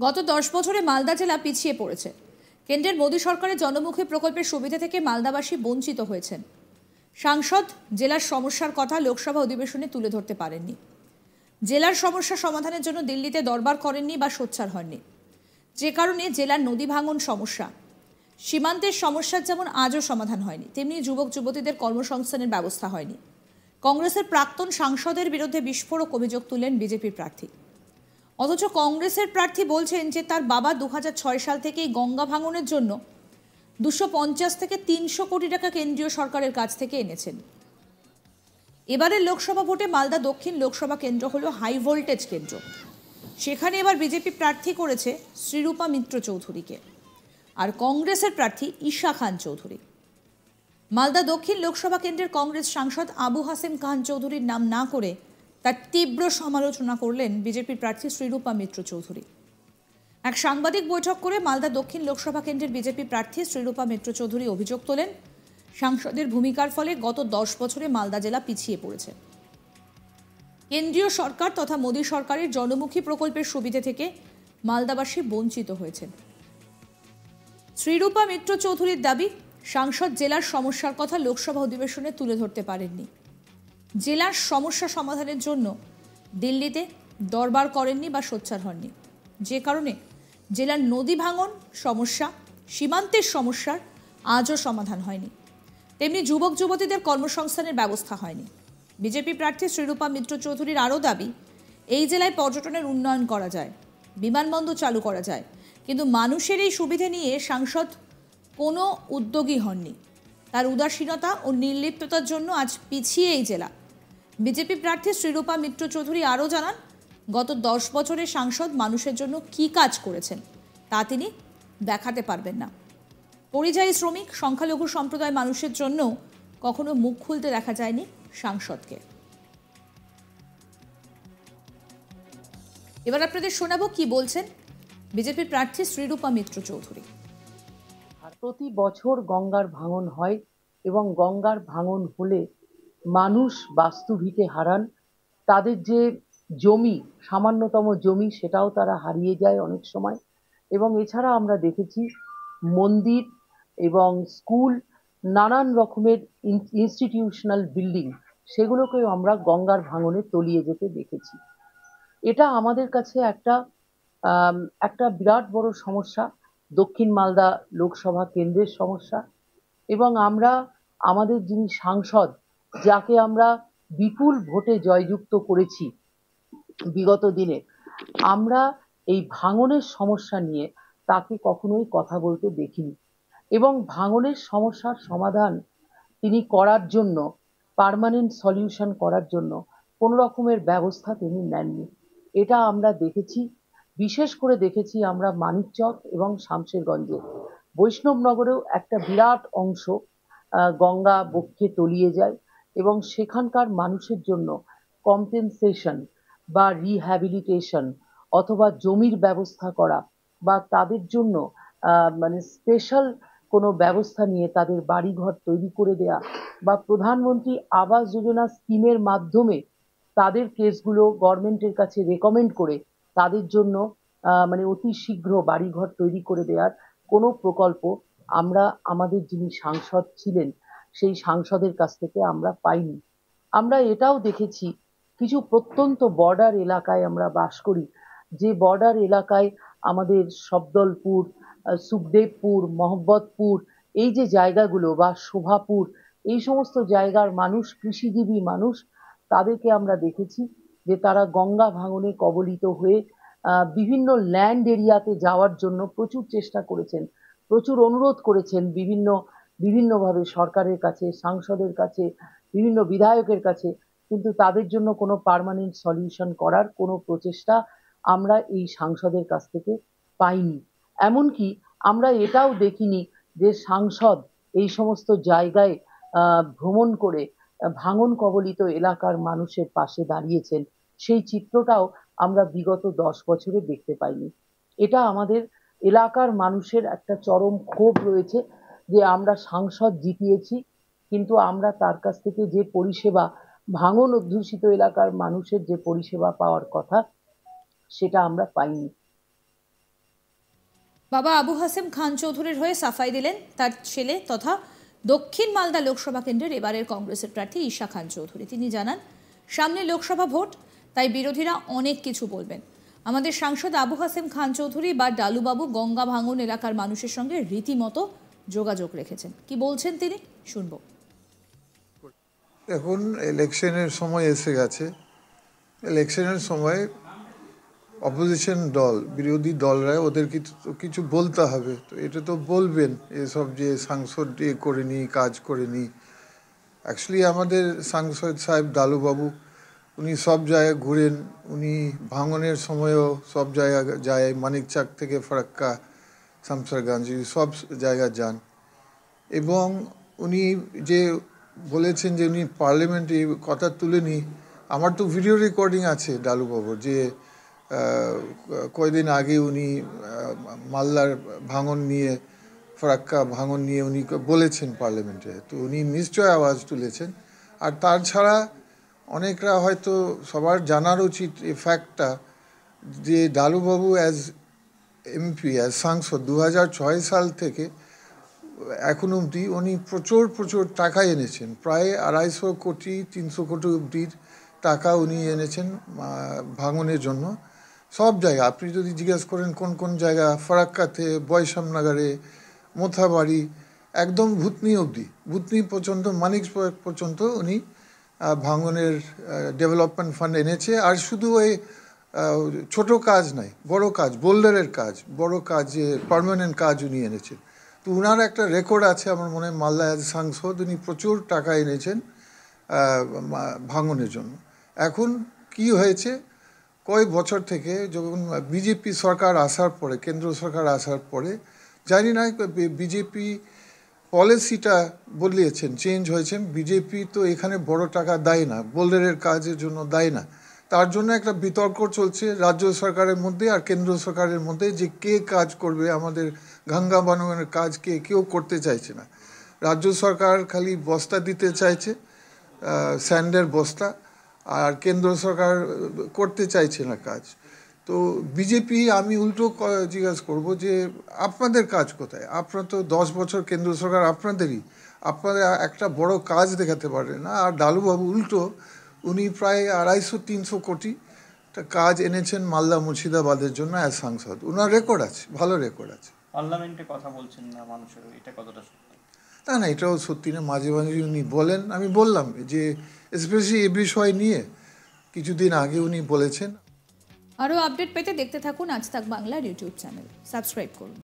গত 10 বছরে মালদা জেলা পিছিয়ে পড়েছে। কেন্দ্রের মোদী সরকারের জনমুখী প্রকল্পের সুবিধা থেকে মালদাবাসী বঞ্চিত হয়েছেন। সাংসদ জেলার সমস্যার কথা লোকসভা অধিবেশনে তুলে ধরতে পারেননি। জেলার সমস্যা সমাধানের জন্য দিল্লিতে দরবার করেননি বা সোচ্চার হননি, যে কারণে জেলার নদী ভাঙন সমস্যা, সীমান্তের সমস্যার যেমন আজও সমাধান হয়নি, তেমনি যুবক যুবতীদের কর্মসংস্থানের ব্যবস্থা হয়নি। কংগ্রেসের প্রাক্তন সাংসদের বিরুদ্ধে বিস্ফোরক অভিযোগ তুললেন বিজেপির প্রার্থী। অথচ কংগ্রেসের প্রার্থী বলছেন যে তার বাবা 2006 সাল থেকেই গঙ্গা ভাঙনের জন্য 250 থেকে 300 কোটি টাকা কেন্দ্রীয় সরকারের কাছ থেকে এনেছেন। এবারের লোকসভা ভোটে মালদা দক্ষিণ লোকসভা কেন্দ্র হলো হাই ভোল্টেজ কেন্দ্র। সেখানে এবার বিজেপি প্রার্থী করেছে শ্রীরূপা মিত্র চৌধুরীকে, আর কংগ্রেসের প্রার্থী ঈশা খান চৌধুরী। মালদা দক্ষিণ লোকসভা কেন্দ্রের কংগ্রেস সাংসদ আবু হাসেম খান চৌধুরীর নাম না করে তার তীব্র সমালোচনা করলেন বিজেপির প্রার্থী শ্রীরূপা মিত্র চৌধুরী। এক সাংবাদিক বৈঠক করে মালদা দক্ষিণ লোকসভা কেন্দ্রের বিজেপি প্রার্থী শ্রীরূপা মিত্র চৌধুরী অভিযোগ তোলেন, সাংসদের ভূমিকার ফলে গত 10 বছরে মালদা জেলা পিছিয়ে পড়েছে। কেন্দ্রীয় সরকার তথা মোদী সরকারের জনমুখী প্রকল্পের সুবিধা থেকে মালদাবাসী বঞ্চিত হয়েছেন। শ্রীরূপা মিত্র চৌধুরীর দাবি, সাংসদ জেলার সমস্যার কথা লোকসভা অধিবেশনে তুলে ধরতে পারেননি। জেলার সমস্যা সমাধানের জন্য দিল্লিতে দরবার করেননি বা সোচ্চার হননি, যে কারণে জেলার নদী ভাঙন সমস্যা, সীমান্তের সমস্যার আজও সমাধান হয়নি, তেমনি যুবক যুবতীদের কর্মসংস্থানের ব্যবস্থা হয়নি। বিজেপি প্রার্থী শ্রীরূপা মিত্র চৌধুরীর আরও দাবি, এই জেলায় পর্যটনের উন্নয়ন করা যায়, বিমানবন্দর চালু করা যায়, কিন্তু মানুষের এই সুবিধে নিয়ে সাংসদ কোনো উদ্যোগী হননি। তার উদাসীনতা ও নির্লিপ্ততার জন্য আজ পিছিয়ে এই জেলা। বিজেপি প্রার্থী শ্রীরূপা মিত্র চৌধুরী আরও জানান, গত 10 বছরে সাংসদ মানুষের জন্য কী কাজ করেছেন তা তিনি দেখাতে পারবেন না। পরিযায়ী শ্রমিক, সংখ্যালঘু সম্প্রদায় মানুষের জন্য কখনো মুখ খুলতে দেখা যায়নি সাংসদকে। এবার আপনাদের শোনাবো কি বলছেন বিজেপির প্রার্থী শ্রীরূপা মিত্র চৌধুরী। প্রতি বছর গঙ্গার ভাঙন হয় এবং গঙ্গার ভাঙন হলে মানুষ বাস্তুভিটে হারান, তাদের যে জমি, সামান্যতম জমি, সেটাও তারা হারিয়ে যায় অনেক সময়। এবং এছাড়া আমরা দেখেছি মন্দির এবং স্কুল, নানান রকমের ইনস্টিটিউশনাল বিল্ডিং, সেগুলোকেও আমরা গঙ্গার ভাঙনে তলিয়ে যেতে দেখেছি। এটা আমাদের কাছে একটা বিরাট বড় সমস্যা, দক্ষিণ মালদা লোকসভা কেন্দ্রের সমস্যা। এবং আমরা আমাদের যিনি সাংসদ, যাকে আমরা বিপুল ভোটে জয়যুক্ত করেছি বিগত দিনে, আমরা এই ভাঙনের সমস্যা নিয়ে তাকে কখনোই কথা বলতে দেখিনি। এবং ভাঙনের সমস্যার সমাধান তিনি করার জন্য, পার্মানেন্ট সলিউশন করার জন্য কোনো রকমের ব্যবস্থা তিনি নেননি। এটা আমরা দেখেছি, বিশেষ করে দেখেছি আমরা মানিকচক এবং শামশেরগঞ্জে। বৈষ্ণবনগরেও একটা বিরাট অংশ গঙ্গা বক্ষে তলিয়ে যায় এবং সেখানকার মানুষের জন্য কম্পেনসেশন বা রিহ্যাবিলিটেশন অথবা জমির ব্যবস্থা করা বা তাদের জন্য মানে স্পেশাল কোনো ব্যবস্থা নিয়ে তাদের বাড়িঘর তৈরি করে দেয়া বা প্রধানমন্ত্রী আবাস যোজনা স্কিমের মাধ্যমে তাদের কেসগুলো গভর্নমেন্টের কাছে রেকমেন্ড করে তাদের জন্য মানে অতি শীঘ্র বাড়িঘর তৈরি করে দেওয়ার কোনো প্রকল্প আমরা আমাদের যিনি সাংসদ ছিলেন সেই সাংসদের কাছ থেকে আমরা পাইনি। আমরা এটাও দেখেছি, কিছু প্রত্যন্ত বর্ডার এলাকায় আমরা বাস করি, যে বর্ডার এলাকায় আমাদের সবদলপুর, সুখদেবপুর, মহব্বতপুর, এই যে জায়গাগুলো বা শোভাপুর, এই সমস্ত জায়গার মানুষ কৃষিজীবী মানুষ, তাদেরকে আমরা দেখেছি যে তারা গঙ্গা ভাঙনে কবলিত হয়ে বিভিন্ন ল্যান্ড এরিয়াতে যাওয়ার জন্য প্রচুর চেষ্টা করেছেন, প্রচুর অনুরোধ করেছেন বিভিন্নভাবে সরকারের কাছে, সাংসদের কাছে, বিভিন্ন বিধায়কের কাছে, কিন্তু তাদের জন্য কোনো পার্মানেন্ট সলিউশন করার কোনো প্রচেষ্টা আমরা এই সাংসদের কাছ থেকে পাইনি। এমনকি আমরা এটাও দেখিনি যে সাংসদ এই সমস্ত জায়গায় ভ্রমণ করে ভাঙন কবলিত এলাকার মানুষের পাশে দাঁড়িয়েছেন, সেই চিত্রটাও আমরা বিগত 10 বছরে দেখতে পাইনি। এটা আমাদের এলাকার মানুষের একটা চরম ক্ষোভ রয়েছে যে আমরা সাংসদ জিতিয়েছি, কিন্তু আমরা তার কাছ থেকে যে পরিষেবা, ভাঙন অধ্যুষিত এলাকার মানুষের যে পরিষেবা পাওয়ার কথা, সেটা আমরা পাইনি। বাবা আবু হাসেম খান চৌধুরীর হয়ে সাফাই দিলেন তার ছেলে তথা দক্ষিণ মালদা লোকসভা কেন্দ্রের এবারের কংগ্রেসের প্রার্থী ঈশা খান চৌধুরী। তিনি জানান, সামনে লোকসভা ভোট, তাই বিরোধীরা অনেক কিছু বলবেন। আমাদের সাংসদ আবু হাসেম খান চৌধুরী বা ডালুবাবু গঙ্গা ভাঙন এলাকার মানুষের সঙ্গে রীতিমতো যোগাযোগ রেখেছেন। কি বলছেন তিনি, শুনবো। এখন ইলেকশনের সময় এসে গেছে। ইলেকশনের সময় অপোজিশন দল, বিরোধী দলরা ওদের কিছু বলতে হবে, তো এটা তো বলবেন। এসব যে সাংসদ করেনি, কাজ করেনি। অ্যাকচুয়ালি আমাদের সাংসদ সাহেব ডালুবাবু, উনি সব জায়গায় ঘুরেন। উনি ভাঙনের সময়ও সব জায়গায় যায়, মানিকচাক থেকে ফারাক্কা, শামসারগঞ্জ, সব জায়গায় যান। এবং উনি যে বলেছেন যে উনি পার্লামেন্টে কথা তুলেনি, আমার তো ভিডিও রেকর্ডিং আছে ডালুবাবুর, যে কয়েকদিন আগে উনি মালদার ভাঙন নিয়ে, ফারাক্কা ভাঙন নিয়ে উনি বলেছেন পার্লামেন্টে, তো উনি নিশ্চয় আওয়াজ তুলেছেন। আর তাছাড়া অনেকরা হয়তো সবার জানার উচিত এই ফ্যাক্টটা, যে ডালুবাবু অ্যাজ এমপি, অ্যাজ সাংসদ 2006 সাল থেকে এখন অবধি উনি প্রচুর টাকা এনেছেন। প্রায় 250 কোটি 300 কোটি অবধির টাকা উনি এনেছেন ভাঙনের জন্য। সব জায়গা আপনি যদি জিজ্ঞেস করেন কোন জায়গা, ফারাক্কাতে, বয়সামনগরে, মোথাবাড়ি, একদম ভূতনি অবধি, ভূতনি পর্যন্ত, মানিক পর্যন্ত উনি ভাঙনের ডেভেলপমেন্ট ফান্ড এনেছে। আর শুধু ওই ছোট কাজ নাই, বড় কাজ, বোল্ডারের কাজ, বড় কাজ, পার্মানেন্ট কাজ উনি এনেছেন। তো উনার একটা রেকর্ড আছে আমার মনে হয়, মালদা অ্যাজ সাংসদ উনি প্রচুর টাকা এনেছেন ভাঙনের জন্য। এখন কি হয়েছে, কয়েক বছর থেকে যখন বিজেপি সরকার আসার পরে, কেন্দ্র সরকার আসার পরে, জানি না বিজেপি পলিসিটা বদলিয়েছেন, চেঞ্জ হয়েছে। বিজেপি তো এখানে বড় টাকা দেয় না, বোল্ডারের কাজের জন্য দেয় না। তার জন্য একটা বিতর্ক চলছে রাজ্য সরকারের মধ্যে আর কেন্দ্র সরকারের মধ্যে, যে কে কাজ করবে আমাদের গঙ্গা ভাঙনের কাজ, কেউ করতে চাইছে না। রাজ্য সরকার খালি বস্তা দিতে চাইছে, স্যান্ডের বস্তা, আর কেন্দ্র সরকার করতে চাইছে না কাজ। তো বিজেপি, আমি উল্টো জিজ্ঞাসা করব যে আপনাদের কাজ কোথায়? আপনারা তো 10 বছর কেন্দ্র সরকার আপনাদেরই, আপনারা একটা বড় কাজ দেখাতে পারেন না। আর ডালুবাবু উল্টো, উনি প্রায় 250-300 কোটি কাজ এনেছেন মালদা মুর্শিদাবাদের জন্য অ্যাজ সাংসদ। ওনার রেকর্ড আছে, ভালো রেকর্ড আছে। পার্লামেন্টে কথা বলছেন না মানুষের, এটা কতটা সত্যি? না, এটাও সত্যি না। মাঝে মাঝে উনি বলেন, আমি বললাম যে স্পেশালি এ বিষয় নিয়ে কিছুদিন আগে উনি বলেছেন। আরও আপডেট পেতে দেখতে থাকুন আজ তাক বাংলার ইউটিউব চ্যানেল, সাবস্ক্রাইব করুন।